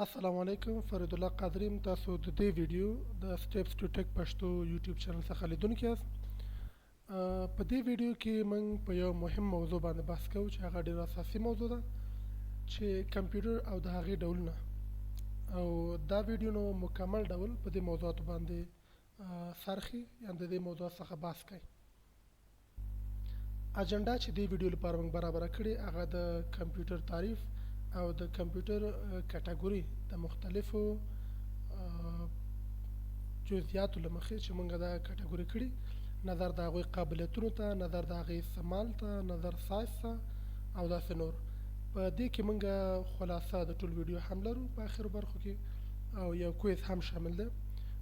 السلام علیکم فرید الله قادریم تاسو د دې ویډیو د سټیپس ټو ټیک پښتو یوټیوب چینل څخه لیدونکي یاست. په دې ویډیو کې موږ په یو مهم موضوع باندې بحث کوو چې هغه ډېره اساسي موضوع ده چې کمپیوټر او د هغې ډولونه او دا ویډیو نو مکمل ډول په دې موضوعاتو باندې سرخي یا د دې موضوع څخه بحث کوي. اجنډا چې دې ویډیو لپاره موږ برابره کړې هغه د کمپیوټر تعریف او د کمپیوټر کټګوري د مختلفو جزئیاتو له مخې چې موږ دا کټګوري کړي، نظر د هغوی قابلیتونو ته، نظر د هغې استعمال ته، نظر سایز ته او داسې نور. په دې کې موږ خلاصه د ټول ویډیو هم لرو په آخرو برخو کې او یو کویز هم شامل دی.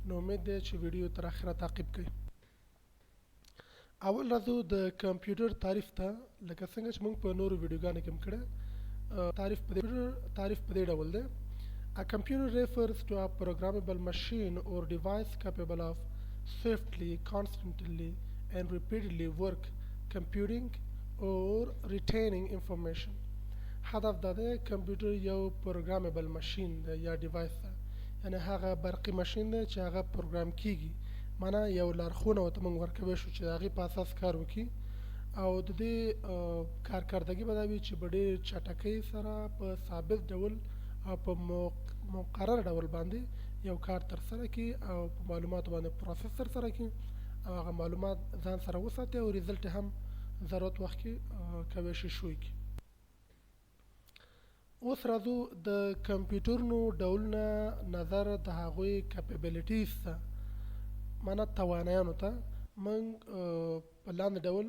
نو امید دی چې ویډیو تر اخره تعقیب کړئ. اول راځو د کمپیوټر تعریف ته. لکه څنګه چې موږ په نورو ویډیوګانو کې هم کړی، تعریف په دې ډول دی: A computer refers to a programmable machine or device capable of swiftly, constantly and repeatedly work, computing or retaining information. هدف دا دی کمپیوټر یو پروګرامبل ماشین دی یا ډیوایس ده، یعنی هغه برقي ماشین دی چې هغه پروګرام کیږي، معنا یو لارښوونه ورته موږ ورکوی شو چې د هغې په اساس کار وکړي او د دې کارکردګي به دا وي چې په ډېر چټکۍ سره په ثابت ډول او په مقرر ډول باندې یو کار ترسره کړي او په معلوماتو باندې پروسس ترسره کړي او هغه معلومات ځان سره وساتي او ریزلټ هم ضرورت وخت کې کولی شي شوی کړي. اوس راځو د کمپیوټرونو ډولونه نظر د هغوی کیپبلیټیز ته، معنا توانایانو ته موږ په لاندې ډول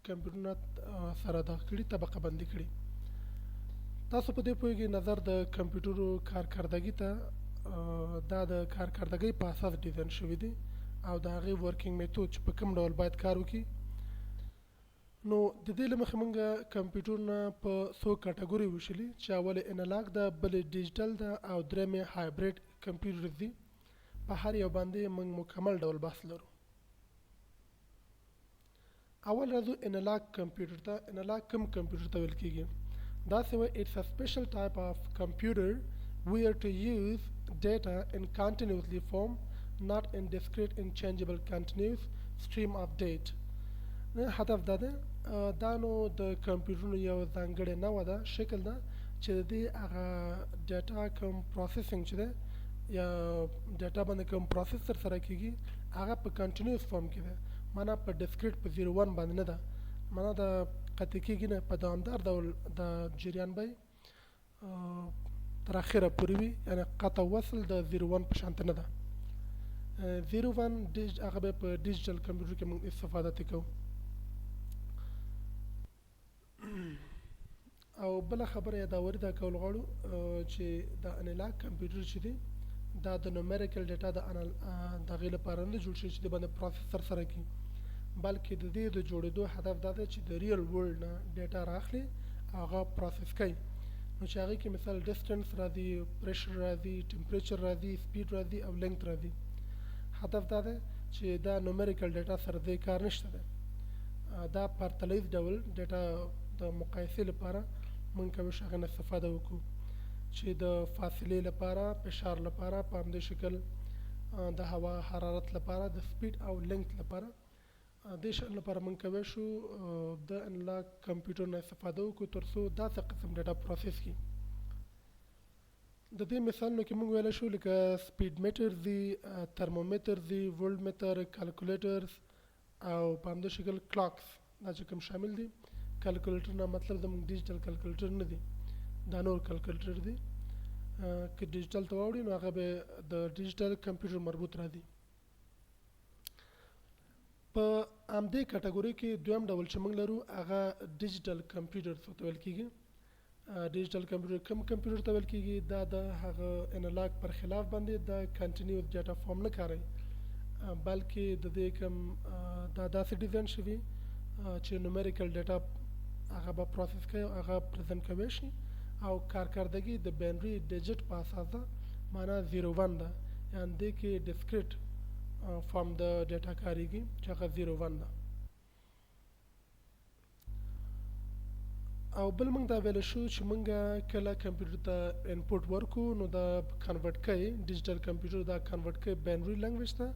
کمپیوټرونه سره دغه کړي، طبقه بندي کړي. تاسو په دې پوهیږئ نظر د کمپیوټرو کارکردګي ته دا د کارکردګۍ په اساس ډیزاین شوي دي او د هغې ورکینګ میتود چې په کوم ډول باید کار وکړي. نو د دې له مخې موږ کمپیوټرونه په څو کټګوري ویشلي چې اول انالاګ ده، بل ډیجیټل ده او درېمې هایبریډ کمپیوټر دي. په هر یو باندې موږ مکمل ډول بحث لرو. اول راځو انالاګ کمپیوټر ته. انالاګ کوم کمپیوټر ته ویل کېږي؟ داسې وایي it's a special type of computer where to use data in continuously form, not in discrete interchangeable continuous stream of data. هدف دا ده دا نو د کمپیوټرونو یو ځانګړې نوع ده، شکل ده چې د دې هغه ډیټا کوم پروسیسینګ چې ده یا ډیټا باندې کوم پروسس ترسره کېږي هغه په کنټینیوس فارم کې ده، معنا په ډسکریټ په 01 باندې نه ده، معنا د قطع کېږي نه، په دوامدار ډول د جریان به تر اخره پورې وي، یعنی قطع وصل د 01 په شانته نه ده. 01 هغه به په ډیجیټل کمپیوټر کې موږ استفاده ترې کوو. او بله خبره یاداوري دا کول غواړو چې د انالاګ کمپیوټر چې دی دا د نومریکل ډیټا د هغې لپاره نه جوړ شوی چې د باندې پروسس ترسره کړي، بلکې د دې د جوړېدو هدف دا دی چې د ریل ورلډ نه ډیټا راخلي او هغه پروسس کوي. نو چې هغې کې مثال ډسټنس راځي، پریشر راځي، ټمپریچر راځي، سپیډ راځي او لینګث راځي. هدف دا دی چې دا نومریکل ډیټا سره دې کار نشته دی، دا پرتلیز ډول ډیټا د مقایسې لپاره موږ کولی شو هغې نه استفاده وکړو چې د فاصلې لپاره، فشار لپاره، په همدې شکل د هوا حرارت لپاره، د سپیډ او لینګث لپاره، دې شیانو لپاره موږ کولی شو د انالاګ کمپیوټر نه استفاده وکړو تر څو داسې قسم ډیټا پروسس کړي. د دې مثالونو کې موږ ویلی شو لکه سپیډ میټر دي، ترمومیټر دي، ولټ میټر، کلکولیټرز او په همدې شکل کلاکس دا چې کوم شامل دي. کلکولیټر نه مطلب زموږ ډیجیټل کلکولیټر نه دي، دا نور کلکولیټر دي. که ډیجیټل ته واوړي نو هغه به د ډیجیټل کمپیوټر مربوط راځي. په همدې کټګوري کې دویم ډول چې موږ لرو هغه ډیجیټل کمپیوټر ته ویل کېږي. ډیجیټل کمپیوټر کوم کمپیوټر ته ویل کېږي؟ دا د هغه انالاګ پر خلاف باندې د کنټینیوس ډیټا فارم نه کاروي، بلکې د دې کوم دا داسې ډیزاین شوي چې نومریکل ډیټا هغه به پروسس کوي او هغه پرزنټ کوی شي او کارکردګي د بینري ډیجټ په اساس ده، معنا 01 ده، یعنی دې کې ډسکریټ فارم د ډیټا کاریږي چې هغه 01 ده. او بل موږ دا ویل شو چې موږ کله کمپیوټر ته انپوټ ورکو نو دا کنورټ کوي ډیجیټل کمپیوټر دا کنورټ کوي باینري لنګویج ته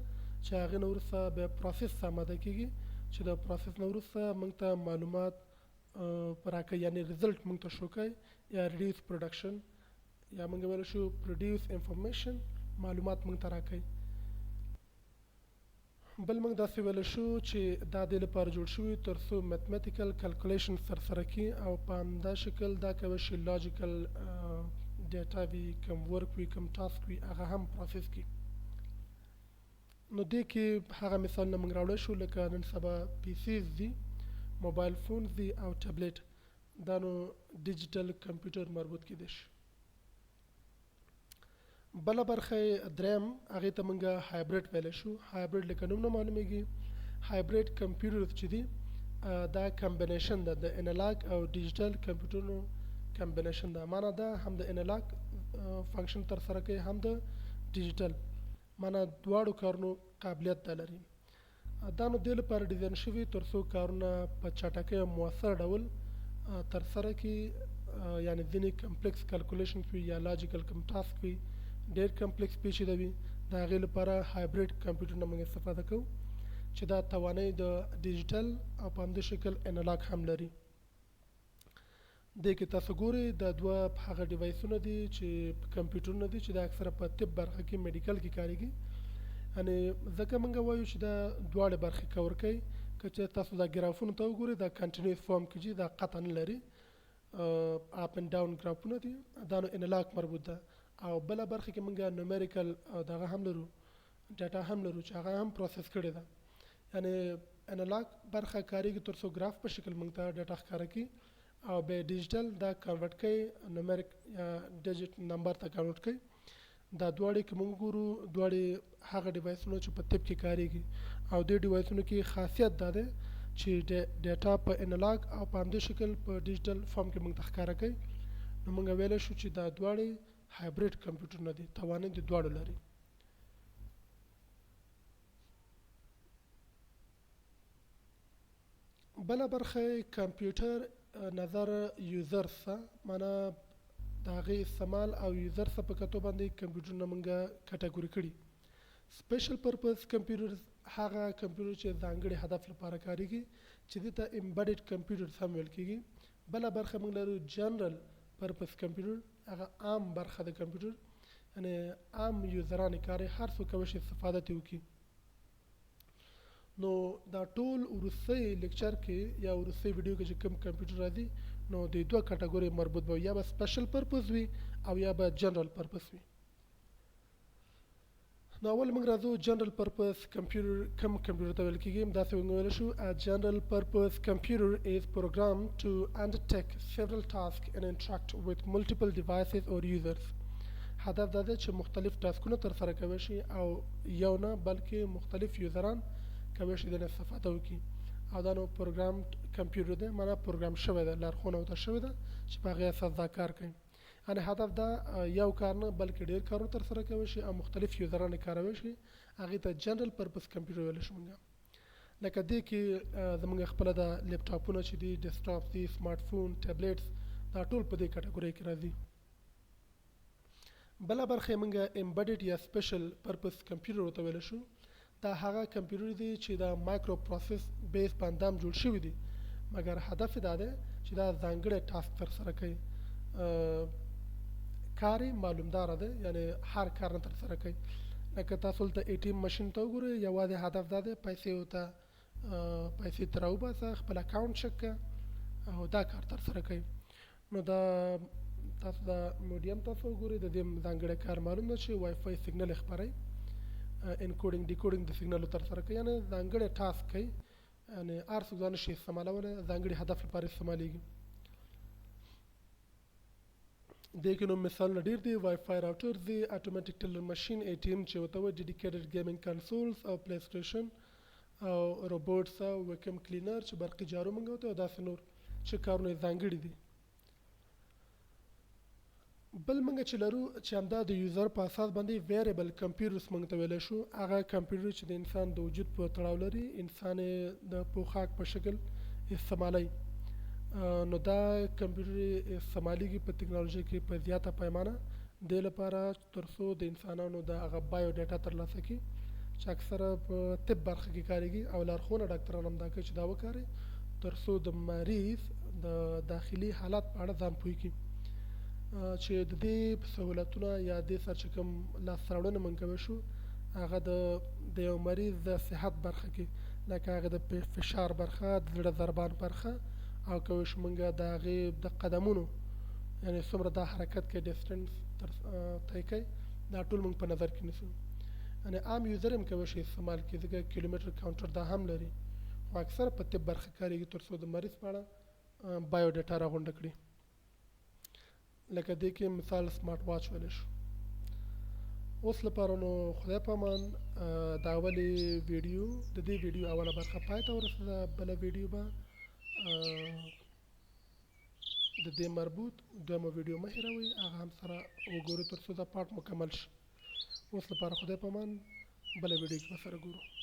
چې هغه نو وروسته بیا پروسس آماده کیږي چې دا پروسس نو وروسته موږ ته معلومات راکوي یعنی ریزلټ موږ ته شو کوي یا ریډیوس پروډکشن یا موږ ویل شو پروډیوس انفارمیشن معلومات موږ ته راکوي. بل موږ داسې ویل شو چې دا د لپاره جوړ شوی تر څو میتھمیټیکل کیلکولیشن سرسره کړي او په همدا شکل دا کوي چې لاجیکل ډیټا وي کوم ورک وي کوم ټاسک وي هغه هم پروسس کړي. نو دې کې هغه مثالونه موږ راوړی شو لکه نن سبا پی سیز دي موبایل فونز دي او ټابلیټ دا نو ډیجیټل کمپیوټر مربوط کېدای شي. بله برخه دریم هغې ته موږ هایبریډ ویلی شو. هایبریډ لکه نوم نه معلومیږي هایبریډ کمپیوټر چې دي دا کمبینیشن ده د انالاګ او ډیجیټل کمپیوټرونو کمبینیشن ده معنا دا هم د انالاګ فنکشن تر سره کوي هم د ډیجیټل معنا دواړو کارونو قابلیت دا لري. دا نو دې لپاره ډیزاین شوي تر څو کارونه په چټکۍ او مؤثر ډول تر سره کړي یعنی ځینې کمپلیکس کیلکولیشن وي یا لاجیکل کوم ټاسک وي ډېر کمپلیکس پیچیده وي د هغې لپاره هایبریډ کمپیوټر نه موږ استفاده کوو چې دا توانایي د ډیجیټل او په همدې شکل انالاګ هم لري. دې کې تاسو ګورئ دا دوه هغه ډیوایسونه دي چې کمپیوټرونه دي چې دا اکثره په طب برخه کې میډیکل کې کاریږي یعنې ځکه موږ وایو چې دا دواړه برخې کور کوي که چې تاسو دا ګرافونه ته وګورئ دا کنټینیوس فارم کې چې دا قطعا نه لري اپ اینډ ډاون ګرافونه دي دا نو انالاګ مربوط ده او بله برخه کې موږ نومیریکل دغه هم لرو ډاټا هم لرو چې هغه هم پروسس کړې ده یعنی انالاګ برخه کاریږي تر څو ګراف په شکل موږ ته ډاټا ښکاره کړي او بیا ډیجیټل دا کنورټ کوي نومیریک یا ډیجیټ نمبر ته کنورټ کوي. دا دواړې که موږ ګورو دواړې هغه ډیوایسونه چې په طب کې کاریږي او دې ډیوایسونو کې خاصیت دا دی چې ډاټا په انالاګ او په همدې شکل په ډیجیټل فارم کې موږ ته ښکاره کوي. نو موږ ویلی شو چې دا دواړې هایبریډ کمپیوټرونه دي توانایي د دواړو لري. بله برخه کمپیوټر نظر یوزرز ته معنا د هغې استعمال او یوزر ته په کتو باندې کمپیوټرونه موږ کټګوري کړي. سپیشل پرپز کمپیوټرز هغه کمپیوټر چې ځانګړي هدف لپاره کاریږي چې دې ته امبیډډ کمپیوټرز هم ویل کېږي. بله برخه موږ لرو جنرال پرپز کمپیوټر هغه عام برخه د کمپیوټر یعنی عام یوزران یې کاروي هر څوک کولی شي استفاده ترې وکړي. نو دا ټول وروستی لیکچر کې یا وروستی ویډیو کې چې کوم کمپیوټر راځي نو د دوه کټګوري مربوط به یا به سپیشل پرپز وي او یا به جنرال پرپز وي. نو اول موږ راځو جنرال پرپز کمپیوټر کوم کمپیوټر ته ویل کېږي داسې موږ ویلی شو a general purpose computer is programmed to undertake several tasks and interact with multiple devices or users. هدف دا دی چې مختلف ټاسکونه ترسره کولی شي او یو نه بلکې مختلف یوزران کولی شي دنه استفاده وکړي او دا نو پروګرام کمپیوټر دی معنا پروګرام شوی ده لارښوونه ورته شوې ده چې په هغې اساس دا کار کوي یعنې هدف دا یو کار نه بلکې ډېر کارونه ترسره کولی شي او مختلف یوزران یې کارولی شي هغې ته جنرال پرپز کمپیوټر ویلی شو موږ. لکه دې کې زموږ خپله د لیپټاپونه چې دي ډیسکټاپ دي سمارټ فون ټابلیټس دا ټول په دې کټګورۍ کې راځي. بله برخه یې موږ امبیډډ یا سپیشل پرپز کمپیوټر ورته ویلی شو. دا هغه کمپیوټر دی چې دا مایکرو پروسس بیس باندې هم جوړ شوي دي مګر هدف یې دا دی چې دا ځانګړی ټاسک ترسره کوي کار یې معلومداره دی یعنی هر کار نه ترسره کوي. لکه تاسو دلته اے ټي ایم ماشین ته وګورئ یوازې هدف دا دی پیسې ورته پیسې ترې راوباسه خپل اکاونټ چک کړه او دا کار ترسره کوي. نو دا تاسو دا میډیم تاسو وګورئ د دې ځانګړی کار معلوم ده چې وای فای سیګنل یې خپروي انکوډینګ ډیکوډینګ د سیګنالو ترسره کوي یعنې ځانګړی ټاسک کوي یعنې هر څوک دا نشي استعمالولی ځانګړي هدف لپاره استعمالیږي. دې کې نو مثالونه ډېر دي وای فای راوټرز دي اټومیټک ټیلر ماشین اے ټي ایم چې ورته وایي ډیډیکیټډ ګیمینګ کنسولز او پلی سټیشن او روبوټس او ویکیوم کلینر چې برقي جارو موږ ورته او داسې نور چې کارونه یې ځانګړي دي. بل موږ چې لرو چې همدا د یوزر په اساس باندې ویریبل کمپیوټرز موږ ته ویلی شو هغه کمپیوټر چې د انسان د وجود په تړاو لري انسان یې د پوښاک په شکل استعمالوي نو دا کمپیوټر استعمالیږي په ټکنالوژي کې په زیاته پیمانه د لپاره ترڅو د انسانانو د هغه بایو ډیټا ترلاسه کړي چې اکثره په طب برخه کې کاریږي او لارښوونه ډاکټران هم دا کوي چې دا وکاري ترڅو د مریض د داخلي حالات په اړه ځان پوه کړي چې د دې سہولتونه یا د سر چې کوم لاسته راوړنې موږ کوی شو هغه د یو مریض د صحت برخه کې لکه هغه د فشار برخه د زړه ضربان برخه او کوی شو موږ د هغې د قدمونو یعنی څومره دا حرکت کوي ډسټنس طی کوي دا ټول موږ په نظر کې نیسو یعنی عام یوزر هم کوی شي استعمال کړي ځکه کیلومتر کاونټر دا هم لري خو اکثر په طب برخه کاریږي ترڅو د مریض په اړه بایو ډیټا راغونډه کړي لکه دې کې مثال سمارټ واچ ویلی شو اوس لپاره نو خدای په امان دا اولې ویډیو د دې ویډیو اوله برخه پای ته ورسېده بله ویډیو به د دې مربوط دویمه ویډیو مه هېروئ هغه هم سره وګورئ تر څو دا پارټ مکمل شي اوس لپاره خدای په امان بله ویډیو کې به سره ګورو